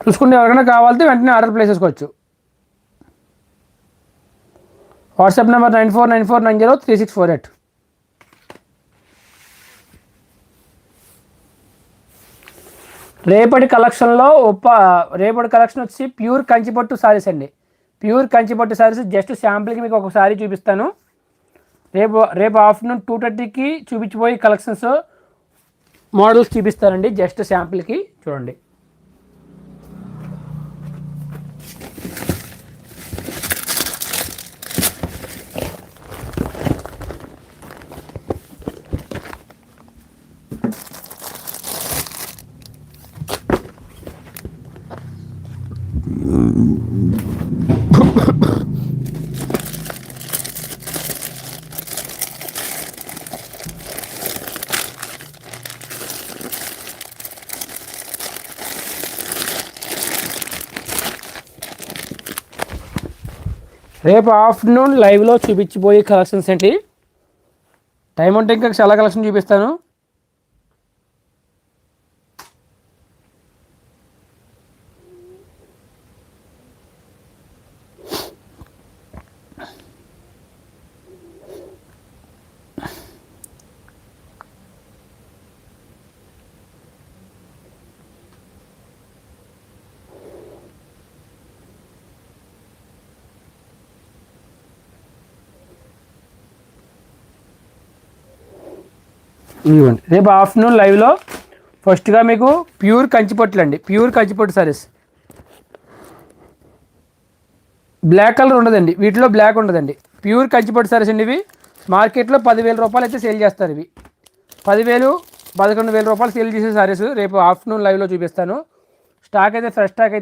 చూసుకుంటే ఎవరికైనా కావాలంటే వెంటనే ఆర్డర్ ప్లేస్ చేసుకోవచ్చు. WhatsApp number 9494903648. రేపటి కలెక్షన్లో రేపటి కలెక్షన్ వచ్చి ప్యూర్ కంచిపట్టు సారీస్ అండి. ప్యూర్ కంచిపట్టు సారీస్ జస్ట్ శాంపుల్కి మీకు ఒక సారీ చూపిస్తాను. రేపు ఆఫ్టర్నూన్ 2:30కి చూపించిపోయి కలెక్షన్స్ మోడల్స్ చూపిస్తానండి. జస్ట్ శాంపుల్కి చూడండి. రేపు ఆఫ్టర్నూన్ లైవ్లో చూపించిపోయే కలెక్షన్స్ ఏంటి, టైం ఉంటే ఇంకా చాలా కలెక్షన్ చూపిస్తాను. ఇవ్వండి. రేపు ఆఫ్టర్నూన్ లైవ్లో ఫస్ట్గా మీకు ప్యూర్ కంచిపట్టులు అండి. ప్యూర్ కంచిపట్టు సారీస్ బ్లాక్ కలర్ ఉండదండి, వీటిలో బ్లాక్ ఉండదండి. ప్యూర్ కంచిపట్టు సారీస్ అండి. ఇవి మార్కెట్లో 10,000 రూపాయలు అయితే సేల్ చేస్తారు. ఇవి 10,000 11,000 రూపాయలు సేల్ చేసే సారీస్ రేపు ఆఫ్టర్నూన్ లైవ్లో చూపిస్తాను. స్టాక్ అయితే ఫ్రెష్ స్టాక్ అయితే